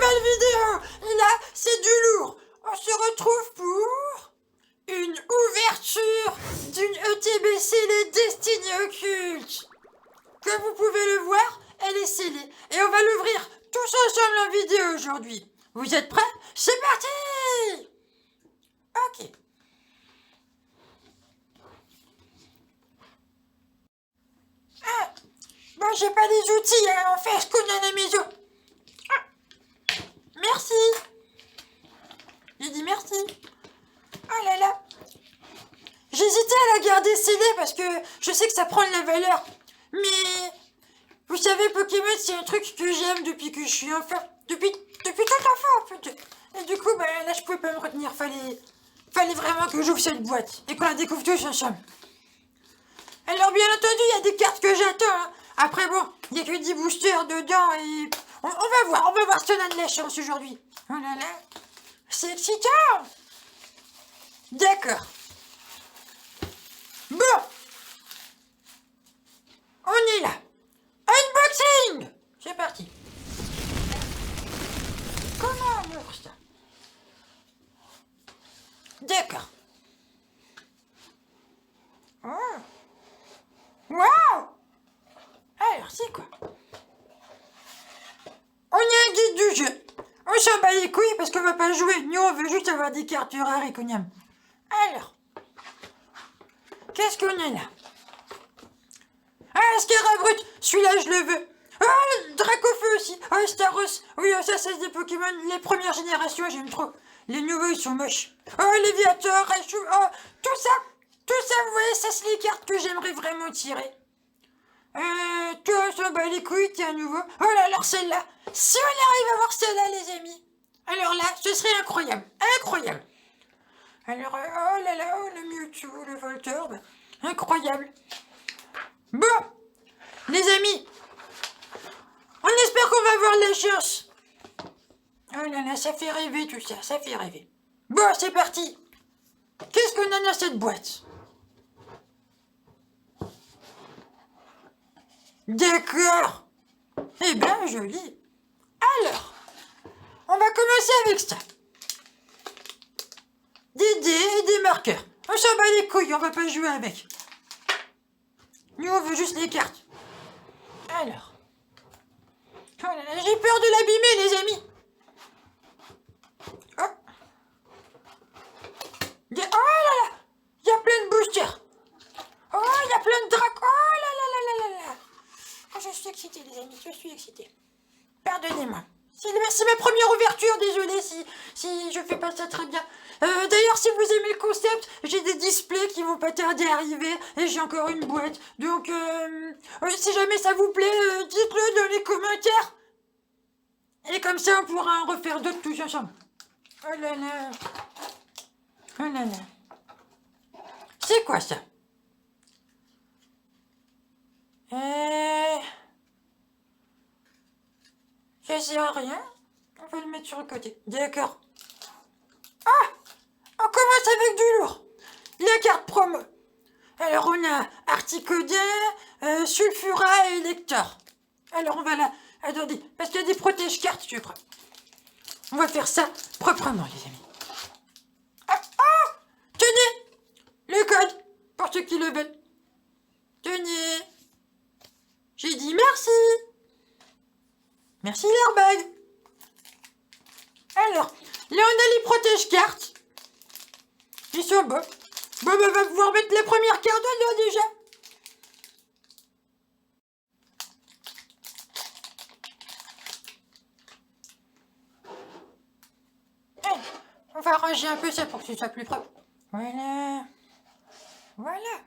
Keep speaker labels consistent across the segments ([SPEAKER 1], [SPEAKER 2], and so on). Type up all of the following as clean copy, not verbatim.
[SPEAKER 1] nouvelle vidéo. Et là, c'est du lourd. On se retrouve pour une ouverture d'une ETBC Les Destinées Occultes. Comme vous pouvez le voir, elle est scellée. Et on va l'ouvrir tous ensemble en vidéo aujourd'hui. Vous êtes prêts? C'est parti! Ok. Ah, bon, j'ai pas les outils, hein, on fait ce qu'on a à la maison. Ah, merci. J'ai dit merci. Oh là là. J'hésitais à la garder scellée parce que je sais que ça prend de la valeur. Mais vous savez, Pokémon, c'est un truc que j'aime depuis que je suis enfant. Depuis tout enfant, en fait. Et du coup, là, je pouvais pas me retenir. Fallait vraiment que j'ouvre cette boîte et qu'on la découvre tous ensemble. Alors, bien entendu, il y a des cartes que j'attends. Hein. Après, bon, il n'y a que 10 boosters dedans et... On va voir si on a de la chance aujourd'hui. Oh là là, c'est excitant. D'accord. Bon. On est là. Unboxing. C'est parti. Comment on ouvre ça? D'accord. Oh. Waouh. Alors, c'est quoi? On a un guide du jeu. On s'en bat les couilles parce qu'on va pas jouer. Nous, on veut juste avoir des cartes rares et qu'on aime. Alors, qu'est-ce qu'on a là? Ah, Scarabrut, celui-là, je le veux. Oh, le Dracofeu aussi. Oh, Staros. Oui, ça, c'est des Pokémon. Les premières générations, j'aime trop. Les nouveaux, ils sont moches. Oh, Léviator, Raichu. Oh, tout ça, vous voyez, ça, c'est les cartes que j'aimerais vraiment tirer. Toi, on s'en bat les couilles, t'es à nouveau. Oh là, alors celle-là. Si on arrive à voir celle-là, les amis. Alors là, ce serait incroyable. Incroyable. Alors, oh là là, oh, le Mewtwo, le Voltorb. Incroyable. Bon, les amis, on espère qu'on va avoir de la chance. Oh là là, ça fait rêver tout ça, ça fait rêver. Bon, c'est parti. Qu'est-ce qu'on a dans cette boîte? D'accord. Eh bien, joli. Alors, on va commencer avec ça. Des dés et des marqueurs. On s'en bat les couilles, on va pas jouer avec. Nous, on veut juste les cartes. Alors. Oh là là, j'ai peur de l'abîmer, les amis. Oh. Oh là là. Il y a plein de boosters. Oh, il y a plein de dracs. Oh là là là là là là. Oh, je suis excitée, les amis, je suis excitée. Pardonnez-moi. C'est ma première ouverture, désolé si je fais pas ça très bien. D'ailleurs, si vous aimez le concept, j'ai des displays qui vont pas tarder à arriver et j'ai encore une boîte. Donc, si jamais ça vous plaît, dites-le dans les commentaires. Et comme ça, on pourra en refaire d'autres tous ensemble. Oh là là. Oh là là. C'est quoi ça? Ça sert à rien. On va le mettre sur le côté. D'accord. Ah! On commence avec du lourd. La carte promo. Alors on a Articodin, Sulfura et Elector. Alors on va là. Attendez, parce qu'il y a des protège-cartes, je crois. On va faire ça proprement, les amis. Ah! Ah! Tenez! Le code, pour ceux qui le veulent. Tenez. J'ai dit merci. Merci l'airbag. Alors, là on a les protège-cartes. Ils sont beaux. Bon, on va pouvoir mettre les premières cartes dedans déjà. On va ranger un peu ça pour que ce soit plus propre. Voilà. Voilà.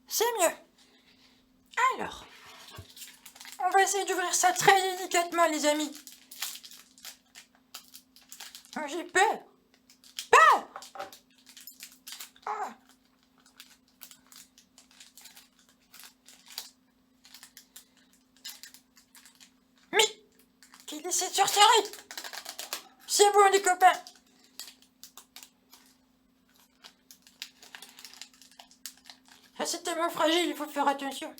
[SPEAKER 1] C'est mieux. Alors, on va essayer d'ouvrir ça très délicatement, les amis. Oh, j'ai peur. Peur! Ah. Mais, quelle est cette sorcellerie? C'est bon, les copains. Ça, c'est tellement fragile, il faut faire attention.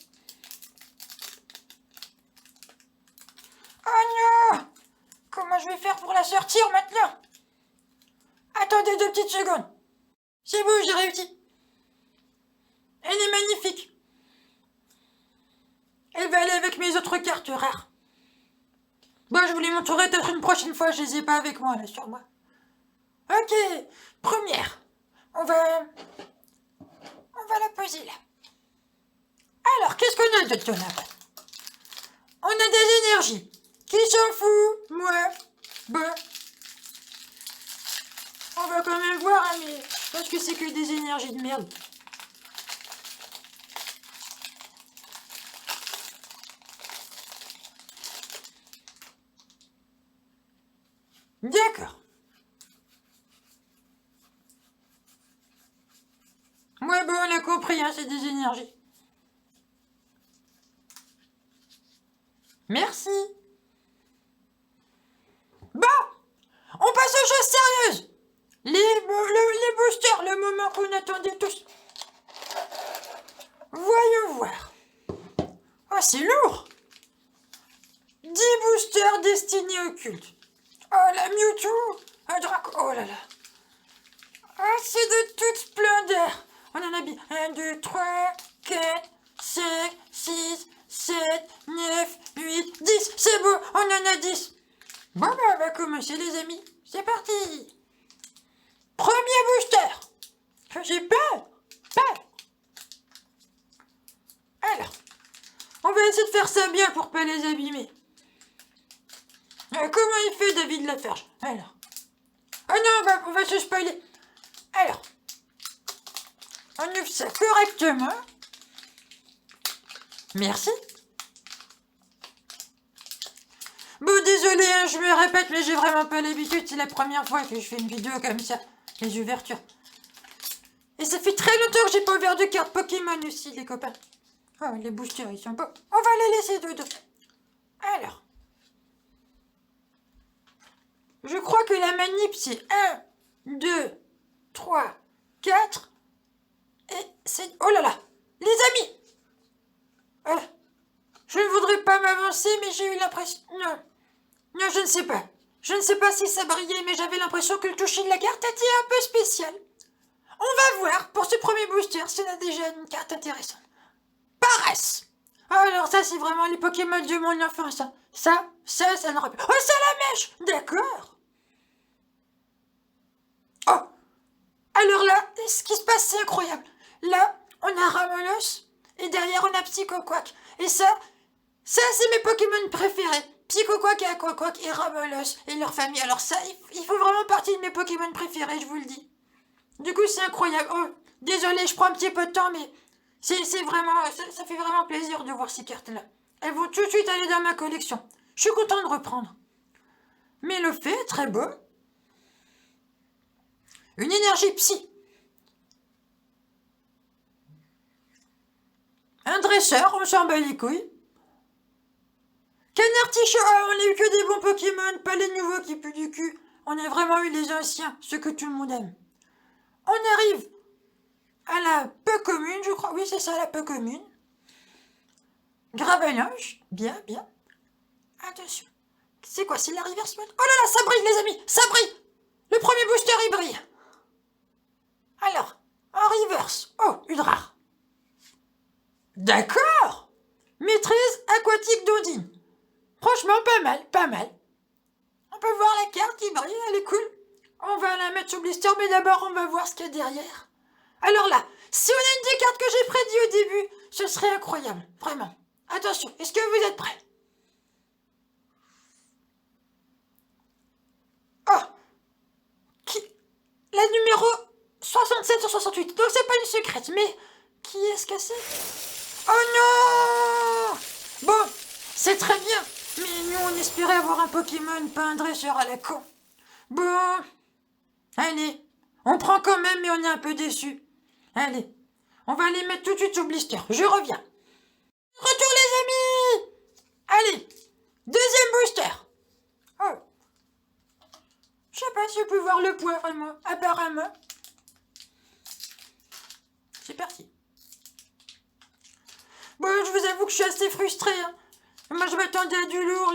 [SPEAKER 1] Oh non! Comment comment je vais faire pour la sortir maintenant? Attendez 2 petites secondes. C'est bon, j'ai réussi. Elle est magnifique. Elle va aller avec mes autres cartes rares. Bon, je vous les montrerai peut-être une prochaine fois, je les ai pas avec moi, là, sur moi. Ok, première. On va la poser là. Alors, qu'est-ce qu'on a d'autre là-bas? On a des énergies. Qui s'en fout? Moi. Bon. On va quand même voir, hein, mais je pense que c'est que des énergies de merde. D'accord. Ouais, bon, on a compris, hein, c'est des énergies. Merci. Bon, on passe aux choses sérieuses. Les boosters, le moment qu'on attendait tous. Voyons voir. Oh, c'est lourd. 10 boosters destinés au culte. Oh, la Mewtwo. Un Draco. Oh là là. Oh, c'est de toute splendeur. On en a bien 1, 2, 3, 4, 5, 6, 7, 9, 8, 10. C'est beau, on en a 10. Bon, ben, on va commencer, les amis. C'est parti. Premier booster. J'ai peur. Alors, on va essayer de faire ça bien pour pas les abîmer. Comment il fait, David Laferge? Alors. Oh non, on va se spoiler. Alors. On ouvre ça correctement. Merci. Bon, désolé, hein, je me répète, mais j'ai vraiment pas l'habitude. C'est la première fois que je fais une vidéo comme ça. Les ouvertures. Et ça fait très longtemps que j'ai pas ouvert de cartes Pokémon aussi, les copains. Oh, les boosters, ils sont beaux. On va les laisser dodo. Alors. Je crois que la manip, c'est 1, 2, 3, 4. Et c'est... Oh là là. Les amis. Je ne voudrais pas m'avancer, mais j'ai eu l'impression... Non, je ne sais pas. Je ne sais pas si ça brillait, mais j'avais l'impression que le toucher de la carte était un peu spécial. On va voir pour ce premier booster si on a déjà une carte intéressante. Paresse. Alors ça, c'est vraiment les Pokémon de mon enfance. Ça ne rappelle... Oh, c'est la mèche. D'accord. Oh. Alors là, ce qui se passe, c'est incroyable. Là, on a Ramolos, et derrière, on a Psychoquack. Et ça, c'est mes Pokémon préférés. Psychoquack et Aquaquack et Ramolos et leur famille. Alors ça, il faut vraiment partie de mes Pokémon préférés, je vous le dis. Du coup, c'est incroyable. Oh, désolé, je prends un petit peu de temps, mais c'est vraiment, ça fait vraiment plaisir de voir ces cartes-là. Elles vont tout de suite aller dans ma collection. Je suis content de reprendre. Mais le fait est très beau. Une énergie psy. Un dresseur, on s'en bat les couilles. Canard Tichot, on n'a eu que des bons Pokémon, pas les nouveaux qui puent du cul. On a vraiment eu les anciens, ceux que tout le monde aime. On arrive à la peu commune, je crois. Oui, c'est ça, la peu commune. Gravelinge, bien. Attention. C'est quoi, c'est la reverse mode? Oh là là, ça brille, les amis, ça brille. Le premier booster, il brille. Alors, en reverse. Oh, une rare. D'accord. Maîtrise aquatique d'Ondine. Franchement, pas mal. On peut voir la carte qui brille, elle est cool. On va la mettre sur blister, mais d'abord, on va voir ce qu'il y a derrière. Alors là, si on a une des cartes que j'ai prédit au début, ce serait incroyable, vraiment. Attention, est-ce que vous êtes prêts? Oh, la numéro 67 sur 68, donc c'est pas une secrète, mais qui est-ce que c'est? Oh non! Bon, c'est très bien, mais nous on espérait avoir un Pokémon, pas un dresseur à la con. Bon, allez, on prend quand même, mais on est un peu déçus. Allez, on va les mettre tout de suite sur blister, je reviens. Retour les amis! Allez, deuxième booster. Oh, je sais pas si je peux voir le poids vraiment, apparemment. C'est parti. Bon, je vous avoue que je suis assez frustrée. Hein. Moi, je m'attendais à du lourd.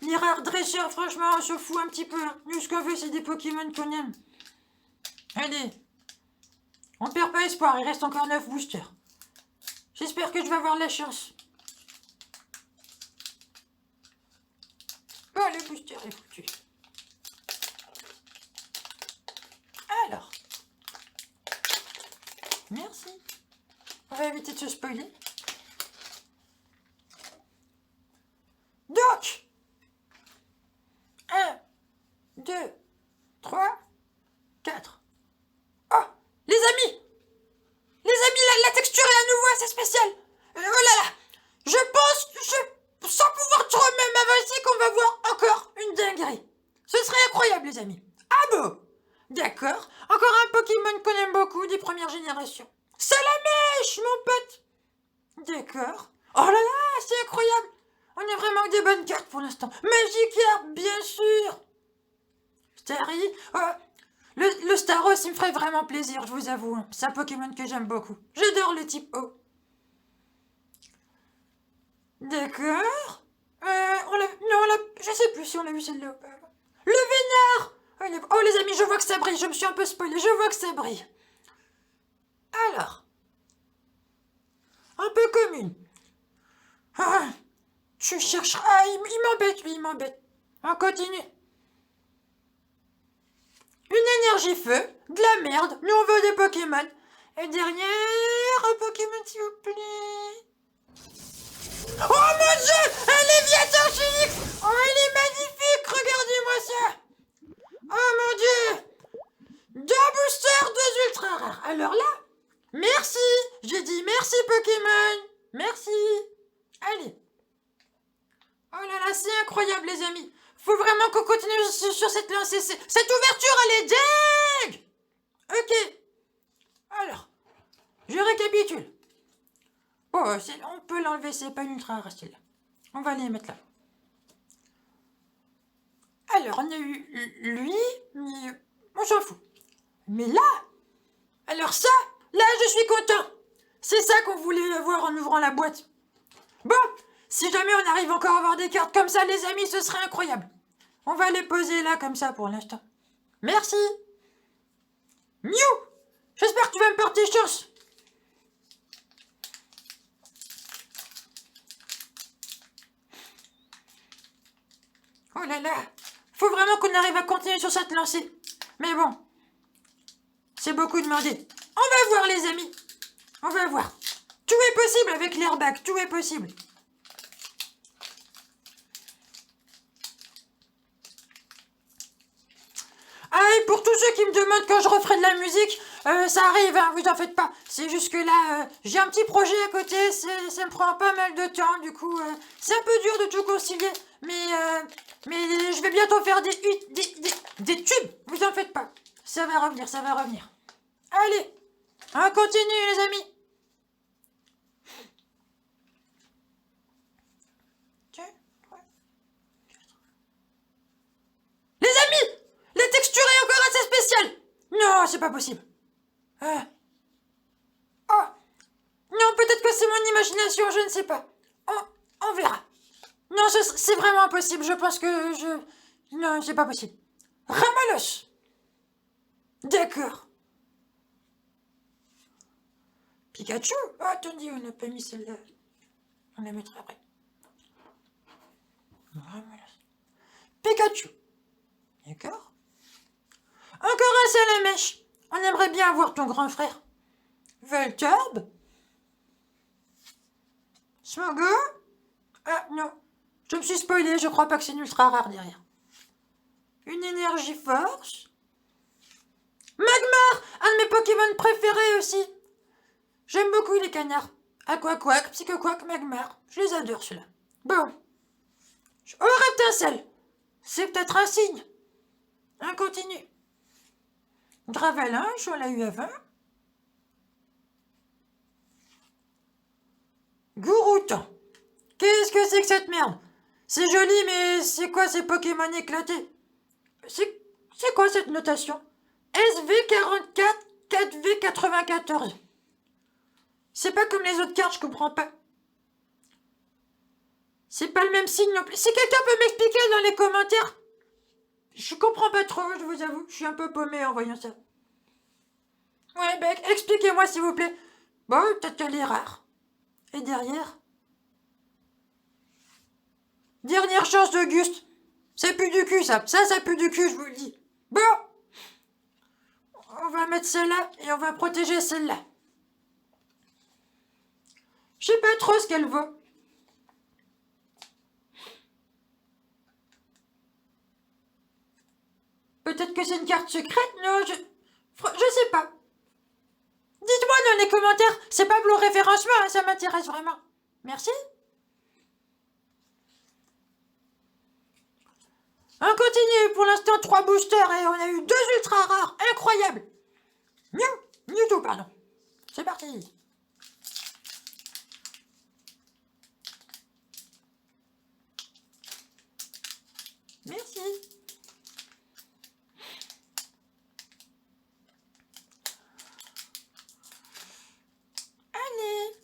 [SPEAKER 1] Les rares dresseurs, franchement, on se fout un petit peu. Nous, ce qu'on veut, c'est des Pokémon qu'on aime. Allez. On perd pas espoir, il reste encore 9 boosters. J'espère que je vais avoir la chance. Oh, le booster est foutu. Alors. Merci. On va éviter de se spoiler. Donc, 1, 2, 3, 4. Oh, les amis! Les amis, la texture est à nouveau assez spéciale. Oh là là! Je pense, sans pouvoir trop même avancer, qu'on va voir encore une dinguerie. Ce serait incroyable, les amis. Ah bon? D'accord. Encore un Pokémon qu'on aime beaucoup, des premières générations. Salamèche, mon pote! D'accord. Oh là là, c'est incroyable! On a vraiment que des bonnes cartes pour l'instant. Magikarp, bien sûr! Starry. Oh, le Staros, il me ferait vraiment plaisir, je vous avoue. C'est un Pokémon que j'aime beaucoup. J'adore le type O. D'accord. Je sais plus si on l'a vu celle-là. Le Vénard! Oh les amis, je vois que ça brille. Je me suis un peu spoilé. Je vois que ça brille. Alors. Un peu commune. Ah, tu chercheras. Ah, il m'embête, lui, il m'embête. On continue. Une énergie feu, de la merde, nous on veut des Pokémon. Et derrière, un Pokémon s'il vous plaît. Oh mon dieu, un Léviathan Phoenix. Oh il est magnifique, regardez-moi ça. Oh mon dieu. 2 boosters, 2 ultra rares. Alors là, merci. J'ai dit merci Pokémon. Merci. Allez. Oh là là, c'est incroyable les amis. Faut vraiment qu'on continue sur cette lancée. Cette ouverture, elle est dingue. Ok. Alors, je récapitule. Bon, on peut l'enlever, c'est pas une ultra rare celle-là. On va les mettre là. Alors, on a eu lui, mais on s'en fout. Mais là, alors ça, là, je suis content. C'est ça qu'on voulait avoir en ouvrant la boîte. Bon, si jamais on arrive encore à avoir des cartes comme ça, les amis, ce serait incroyable. On va les poser là, comme ça, pour l'instant. Merci. Mew, j'espère que tu vas me porter chance. Oh là là, faut vraiment qu'on arrive à continuer sur cette lancée. Mais bon, c'est beaucoup demandé. On va voir les amis. On va voir. Tout est possible avec l'airbag, tout est possible. Ah, et pour tous ceux qui me demandent quand je referai de la musique, ça arrive, hein, vous en faites pas. C'est juste que là, j'ai un petit projet à côté, ça me prend pas mal de temps, du coup, c'est un peu dur de tout concilier. Mais je vais bientôt faire des tubes, vous en faites pas. Ça va revenir, ça va revenir. Allez, on continue les amis. Les amis, la texture est encore assez spéciale. Non, c'est pas possible. Oh, non, peut-être que c'est mon imagination, je ne sais pas. On verra. Non, c'est vraiment impossible, je pense que Non, c'est pas possible. Ramalos. D'accord. Pikachu. Oh, attendez, on n'a pas mis celle-là. On la mettra après. Ramalos. Pikachu. D'accord. Encore un Salamèche. On aimerait bien avoir ton grand frère. Voltorb. Smogo. Ah non. Je me suis spoilé, je crois pas que c'est une ultra rare derrière. Une énergie force. Magmar, un de mes Pokémon préférés aussi. J'aime beaucoup les canards. Aquaquack, Psychoquack, Magmar. Je les adore ceux-là. Bon. Oh, Reptincelle. C'est peut-être un signe. On continue. Dravalinche, on l'a eu avant. Gourouton. Qu'est-ce que c'est que cette merde? C'est joli, mais c'est quoi ces Pokémon éclatés? C'est quoi cette notation? SV44, 4V94. C'est pas comme les autres cartes, je comprends pas. C'est pas le même signe non plus. Si quelqu'un peut m'expliquer dans les commentaires. Je comprends pas trop, je vous avoue. Je suis un peu paumée en voyant ça. Ouais, ben, expliquez-moi s'il vous plaît. Bon, peut-être qu'elle est rare. Et derrière? Dernière chance d'Auguste. Ça pue du cul, ça. Ça pue du cul, je vous le dis. Bon. On va mettre celle-là et on va protéger celle-là. Je sais pas trop ce qu'elle vaut. Peut-être que c'est une carte secrète? Non, je sais pas. Dites-moi dans les commentaires. C'est pas pour le référencement, hein, ça m'intéresse vraiment. Merci. On continue. Pour l'instant, 3 boosters et on a eu 2 ultra rares. Incroyable. Mewtwo, pardon. C'est parti. Merci. Allez.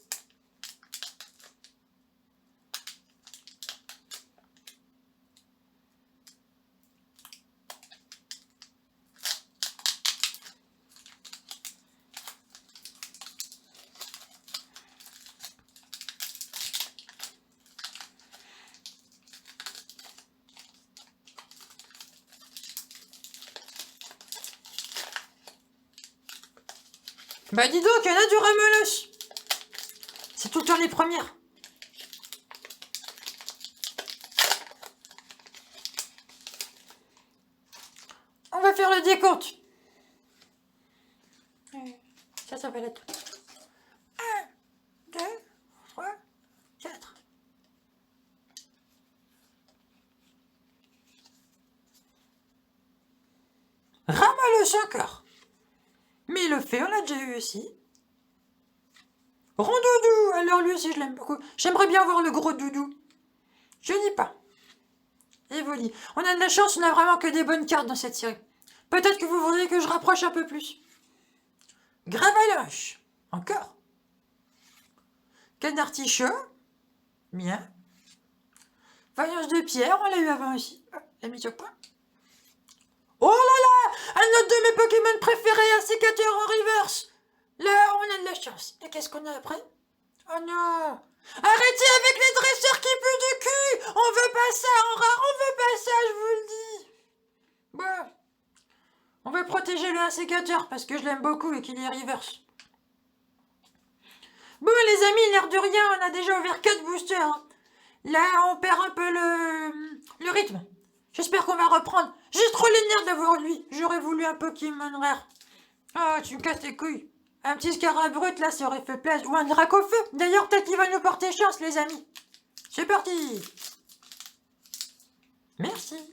[SPEAKER 1] Bah dis donc, il y en a du ramelos. C'est tout le temps les premières. On va faire le décompte. Ça va être 1, 2, 3, 4. Ramelos encore. Mais le fait, on l'a déjà eu aussi. Rondoudou, alors lui aussi je l'aime beaucoup. J'aimerais bien voir le gros doudou. Je dis pas. Evoli. On a de la chance, on a vraiment que des bonnes cartes dans cette série. Peut-être que vous voudriez que je rapproche un peu plus. Gravaloche. Encore. Canartichaud. Bien. Vaillance de pierre, on l'a eu avant aussi. La mise au point. Oh là là! Un autre de mes Pokémon préférés, un sécateur en reverse. Là, on a de la chance. Et qu'est-ce qu'on a après? Oh non! Arrêtez avec les dresseurs qui puent du cul! On veut pas ça en rare, on veut pas ça, je vous le dis! Bon. On va protéger le sécateur parce que je l'aime beaucoup et qu'il est reverse. Bon les amis, l'air de rien, on a déjà ouvert 4 boosters. Là, on perd un peu le rythme. J'espère qu'on va reprendre. J'ai trop les nerfs d'avoir lui. J'aurais voulu un Pokémon rare. Oh, tu me casses les couilles. Un petit Scarabrut, là, ça aurait fait plaisir. Ou un Dracofeu. D'ailleurs, peut-être qu'il va nous porter chance, les amis. C'est parti. Merci.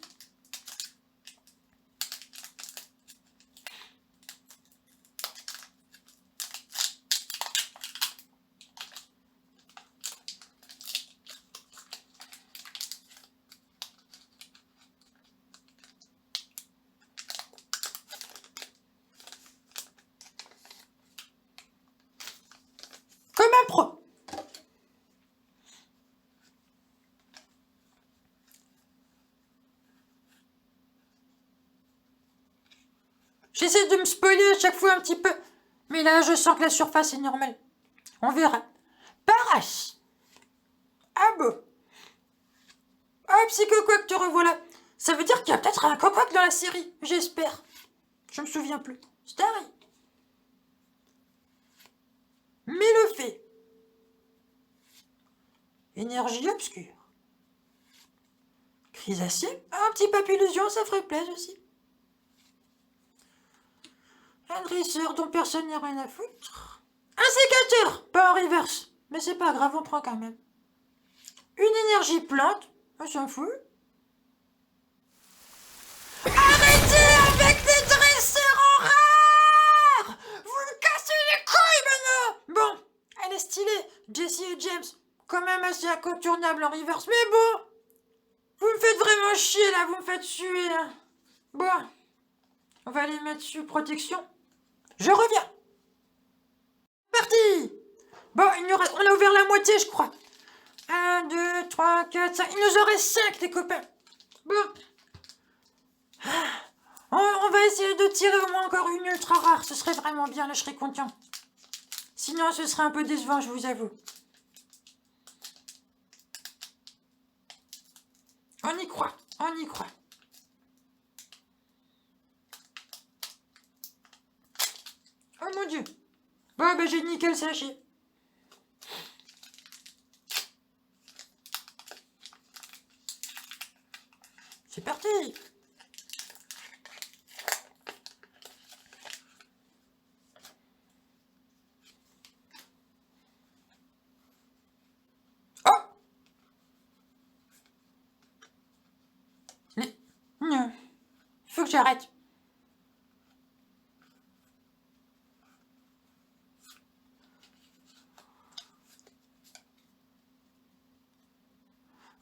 [SPEAKER 1] Comme un pro. J'essaie de me spoiler à chaque fois un petit peu. Mais là, je sens que la surface est normale. On verra. Paras. Ah bon. Oh, Psychoquack, te revoilà. Ça veut dire qu'il y a peut-être un Coquack dans la série. J'espère. Je me souviens plus. Starry. Mais le fait. Énergie obscure. Chrysacée. Un petit papillusion, ça ferait plaisir aussi. Un dresseur dont personne n'a rien à foutre. Un sécateur. Pas en reverse. Mais c'est pas grave, on prend quand même. Une énergie plante. On s'en fout. Arrêtez avec les dresseurs en rare! Vous me cassez les couilles maintenant! Bon, elle est stylée, Jessie et James. Quand même assez incontournable en reverse. Mais bon, vous me faites vraiment chier là, vous me faites suer là. Bon, on va les mettre sous protection. Je reviens. Parti! Bon, on a ouvert la moitié, je crois. 1, 2, 3, 4, 5. Il nous en reste 5, les copains. Bon. On va essayer de tirer au moins encore une ultra rare. Ce serait vraiment bien, là, je serais content. Sinon, ce serait un peu décevant, je vous avoue. On y croit, on y croit. Oh mon Dieu. Bon, bah j'ai nickel sachet. C'est parti. Oh. Non. Il faut que j'arrête.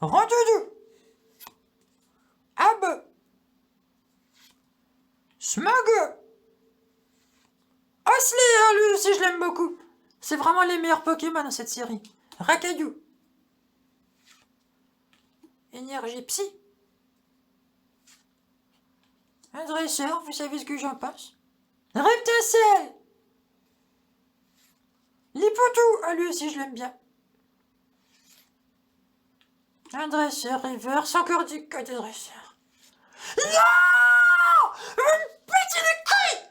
[SPEAKER 1] Rendu. Ab. Smug. Osley, hein, lui aussi je l'aime beaucoup. C'est vraiment les meilleurs Pokémon dans cette série. Rakadu. Énergie psy. Un dresseur, vous savez ce que j'en pense. Reptacel. Lipotou, ah lui aussi je l'aime bien. Un dresseur, reverse, encore du code de dresseur. Non! Une petite couille!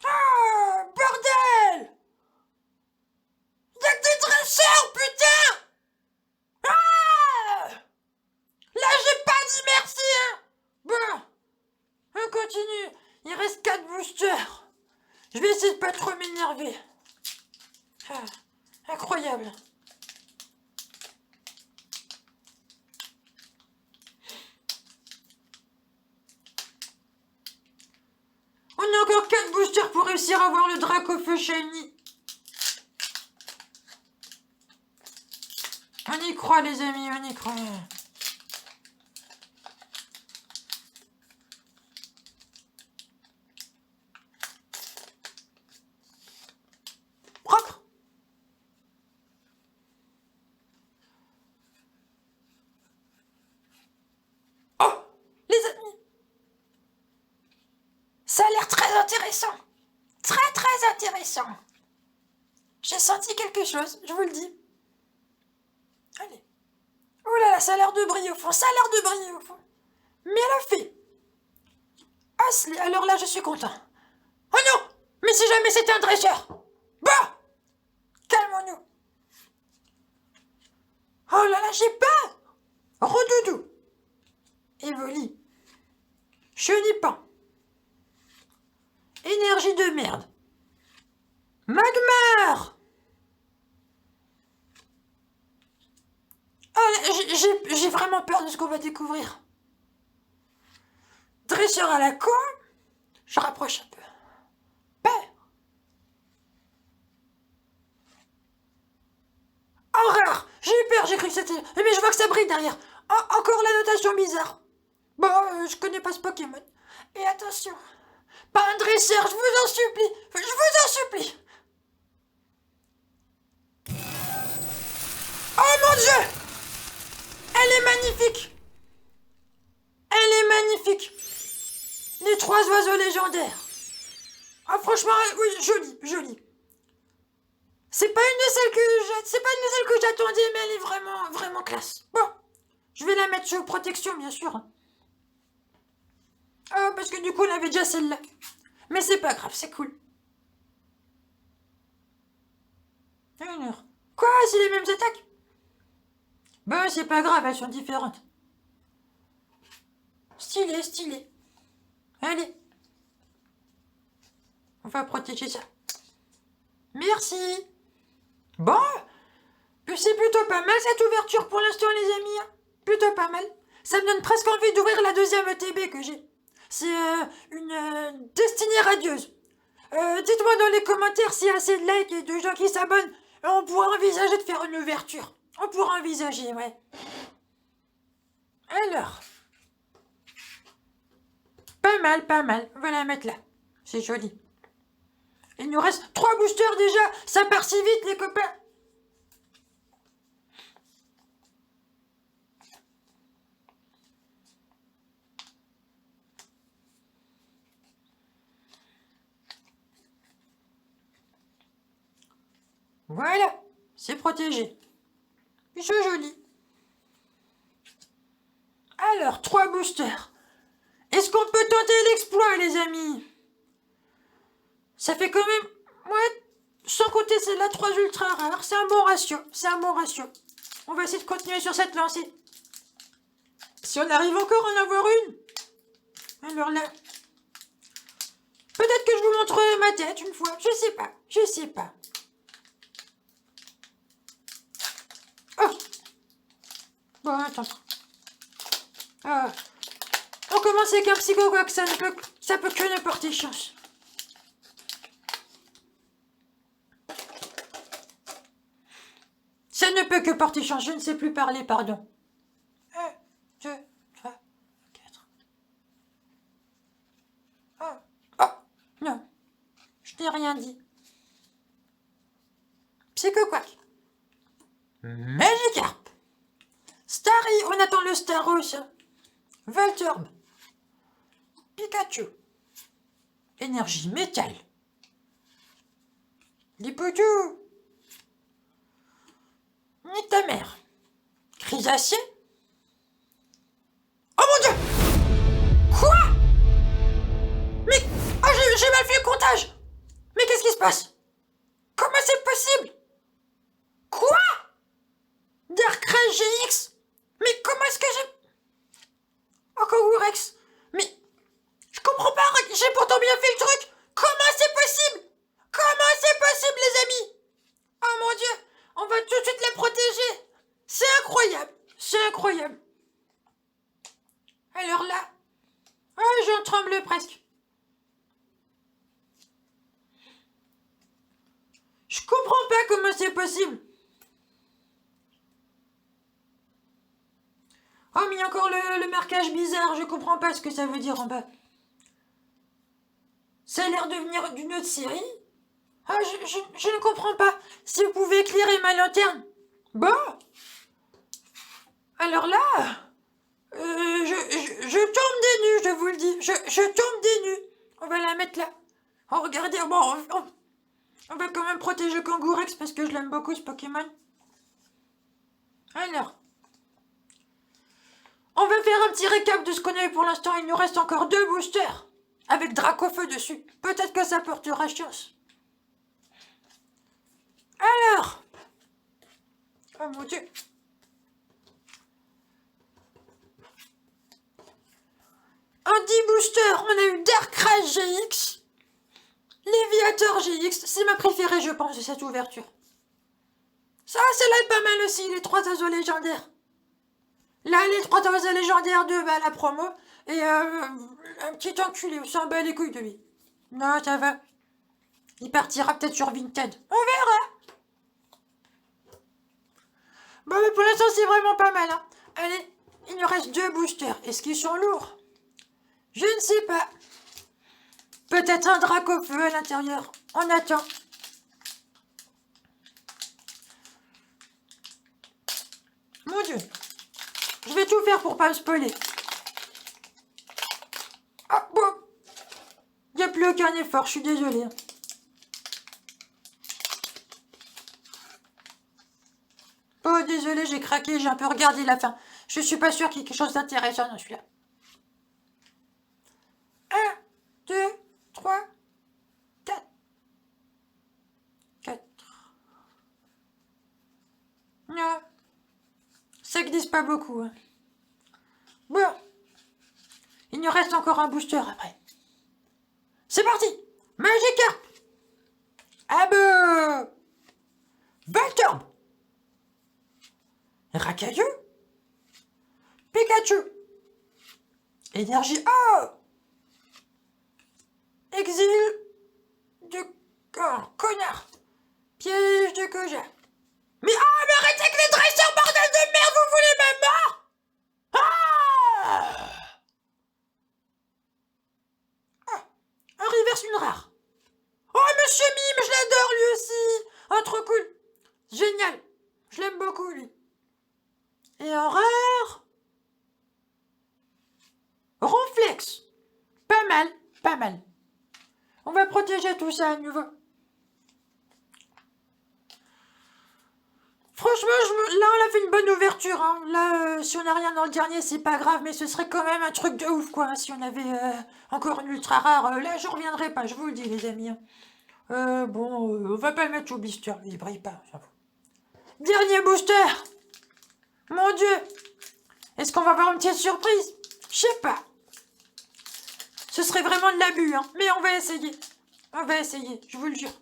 [SPEAKER 1] Ah, bordel! Y'a que des dresseurs, putain! Ah! Là, j'ai pas dit merci, hein! Bon, on continue. Il reste 4 boosters. Je vais essayer de pas trop m'énerver. Ah, incroyable. On a encore 4 boosters pour réussir à avoir le Dracofeu Shiny. On y croit, les amis, on y croit. Propre. Oh, les amis. Ça a l'air très intéressant. Très, très intéressant. J'ai senti quelque chose, je vous le dis. Allez. Oh là là, ça a l'air de briller au fond. Ça a l'air de briller au fond. Mais elle a fait. Osley, alors là, je suis content. Oh non! Mais si jamais c'était un dresseur! Bon! Calmons-nous. Oh là là, j'ai peur! Redoudou. Evoli. Chenipan. Énergie de merde. Magmar. Oh, j'ai vraiment peur de ce qu'on va découvrir. Dresseur à la con. Je rapproche un peu. Père. Oh, rare. J'ai eu peur, j'ai cru que c'était... Mais je vois que ça brille derrière. Oh, encore la notation bizarre. Bon, je connais pas ce Pokémon. Et attention. Pas un dresseur, je vous en supplie. Je vous en supplie. Oh mon Dieu! Elle est magnifique! Elle est magnifique! Les 3 oiseaux légendaires. Ah franchement, oui, jolie. C'est pas une de celles que j'attendais, mais elle est vraiment, vraiment classe. Bon, je vais la mettre sous protection, bien sûr. Oh, parce que du coup, on avait déjà celle-là. Mais c'est pas grave, c'est cool. Alors, quoi, c'est les mêmes attaques? Bah, c'est pas grave, elles sont différentes. Stylé. Allez. On va protéger ça. Merci. Bon, c'est plutôt pas mal cette ouverture pour l'instant, les amis. Plutôt pas mal. Ça me donne presque envie d'ouvrir la deuxième ETB que j'ai. C'est une destinée radieuse. Dites-moi dans les commentaires s'il y a assez de likes et de gens qui s'abonnent. On pourra envisager de faire une ouverture. On pourra envisager, ouais. Alors. Pas mal. On va la mettre là. C'est joli. Il nous reste 3 boosters déjà. Ça part si vite, les copains. Voilà, c'est protégé. C'est joli. Alors, 3 boosters. Est-ce qu'on peut tenter l'exploit, les amis? Ça fait quand même... Ouais, sans compter celle-là, 3 ultra rares. C'est un bon ratio. C'est un bon ratio. On va essayer de continuer sur cette lancée. Si on arrive encore à en avoir une. Alors là... Peut-être que je vous montrerai ma tête une fois. Je sais pas. Je sais pas. Oh. Bon, attends. Ah. On commence avec un psychoquack. Ça peut que nous porter chance. Ça ne peut que porter chance. Je ne sais plus parler, pardon. 1, 2, 3, 4. Oh. Non. Je n'ai rien dit. Psychoquack. Magikarp. Starry, on attend le Staros. Voltorb. Pikachu. Énergie métal. Lipodou. Ni ta mère. Crisacier. Oh mon Dieu. Quoi? Mais... Oh, j'ai mal fait le comptage. Mais qu'est-ce qui se passe? Comment c'est possible? Quoi? Darkrai GX? Mais comment est-ce que j'ai... Oh, Kogourex. Mais... Je comprends pas, j'ai pourtant bien fait le truc. Comment c'est possible? Comment c'est possible, les amis? Oh mon Dieu, on va tout de suite les protéger. C'est incroyable, c'est incroyable. Alors là... Oh, j'en tremble presque. Je comprends pas comment c'est possible. Oh, mais il y a encore le marquage bizarre. Je comprends pas ce que ça veut dire en bas. Ça a l'air de venir d'une autre série. Ah, je ne comprends pas. Si vous pouvez éclairer ma lanterne. Bon. Alors là... je tombe des nues, je vous le dis. Je tombe des nues. On va la mettre là. Oh, regardez. Bon, on va quand même protéger Kangourex parce que je l'aime beaucoup, ce Pokémon. Alors... On va faire un petit récap de ce qu'on a eu pour l'instant. Il nous reste encore 2 boosters. Avec Dracofeu dessus. Peut-être que ça portera chance. Alors. Oh mon Dieu. En 10 boosters, on a eu Darkrai GX. Léviator GX. C'est ma préférée, je pense, de cette ouverture. Ça, celle-là est pas mal aussi. Les 3 oiseaux légendaires. Là, les 3 oiseaux légendaires de la promo. Et un petit enculé, on s'en bat les couilles de lui. Non, ça va. Il partira peut-être sur Vinted. On verra. Bon, mais pour l'instant, c'est vraiment pas mal. Hein. Allez, il nous reste 2 boosters. Est-ce qu'ils sont lourds? Je ne sais pas. Peut-être un Dracofeu à l'intérieur. On attend. Mon Dieu. Je vais tout faire pour pas me spoiler. Ah, bon. Il n'y a plus aucun effort, je suis désolée. Oh, désolé, j'ai craqué, j'ai un peu regardé la fin. Je suis pas sûre qu'il y ait quelque chose d'intéressant dans celui-là. 1, 2, 3, 4. 4. Non. Ça glisse pas beaucoup. Hein. Bon. Il nous reste encore un booster après. C'est parti. Magikarp. Abo. Voltorb. Racailleux. Pikachu. Énergie Oh. Exil de connard. Piège de Koja. Mais arrêtez avec les dresseurs, bordel de merde, vous voulez ma mort? Un reverse une rare. Oh, Monsieur Mime, je l'adore lui aussi. Oh, trop cool. Génial. Je l'aime beaucoup lui. Et en rare... Ronflex. Pas mal, pas mal. On va protéger tout ça à nouveau. Franchement, là, on a fait une bonne ouverture. Hein. Là, si on n'a rien dans le dernier, c'est pas grave, mais ce serait quand même un truc de ouf, quoi. Si on avait encore une ultra rare, là, je reviendrai pas, je vous le dis, les amis. Hein. On va pas le mettre au blister, il brille pas, j'avoue. Dernier booster. Mon Dieu. Est-ce qu'on va avoir une petite surprise? Je sais pas. Ce serait vraiment de l'abus, hein. Mais on va essayer. On va essayer, je vous le jure.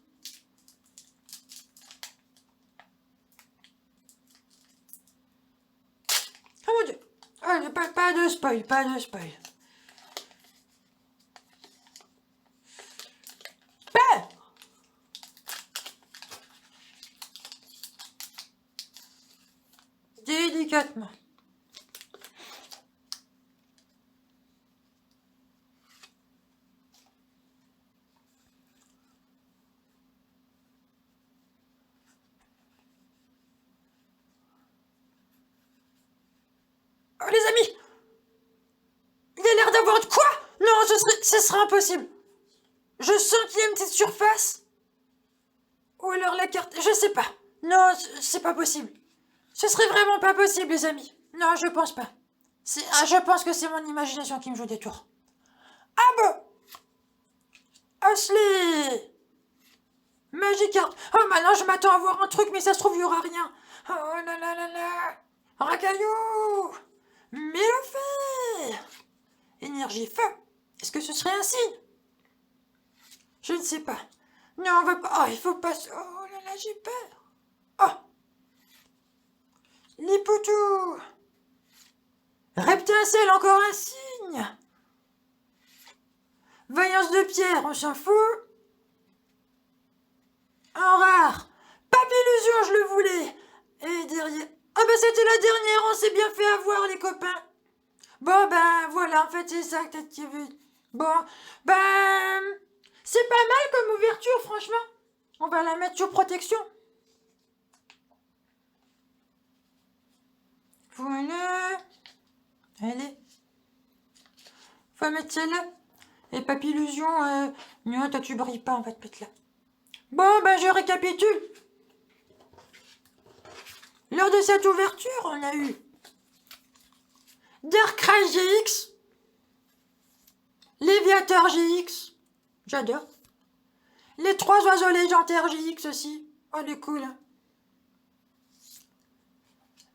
[SPEAKER 1] Oh mon Dieu. Oh, pas de spoil, pas de spoil. Bah délicatement. Oh les amis, il a l'air d'avoir de quoi? Non, ce serait impossible. Je sens qu'il y a une petite surface. Ou alors la carte, je sais pas. Non, c'est pas possible. Ce serait vraiment pas possible, les amis. Non, je pense pas. Je pense que c'est mon imagination qui me joue des tours. Ah bon? Ashley! Magikarp! Oh, maintenant je m'attends à voir un truc, mais ça se trouve, il y aura rien. Oh là là là là! Racaillou! Mélofée! Énergie feu! Est-ce que ce serait un signe? Je ne sais pas. Non, on va pas. Oh, il faut pas. Oh là là, j'ai peur. Oh! Les poutous! Reptincelle, encore un signe! Vaillance de pierre, on s'en fout. En rare. Papillusion, je le voulais. Et derrière. Ah bah c'était la dernière, on s'est bien fait avoir les copains. Bon ben voilà, en fait c'est ça que t'as vu. Bon, ben c'est pas mal comme ouverture franchement. On va la mettre sur protection. Voilà. Allez. Faut mettre celle-là. Et Papillusion, non, toi tu brilles pas, on va te mettre là. Bon ben je récapitule. Lors de cette ouverture, on a eu Darkrai GX, Léviateur GX, j'adore. Les 3 oiseaux légendaires GX aussi, oh elle est cool. Hein.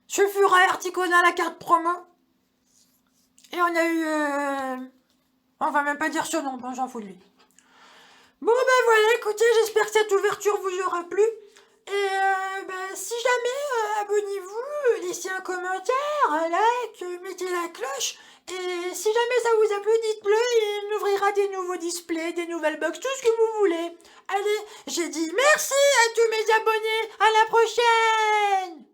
[SPEAKER 1] Sulfura Articona, la carte promo. Et on a eu... on va même pas dire ce nom, bon, j'en fous de lui. Bon ben voilà, écoutez, j'espère que cette ouverture vous aura plu. Et si jamais, abonnez-vous, laissez un commentaire, un like, mettez la cloche. Et si jamais ça vous a plu, dites-le et on ouvrira des nouveaux displays, des nouvelles box, tout ce que vous voulez. Allez, j'ai dit merci à tous mes abonnés, à la prochaine!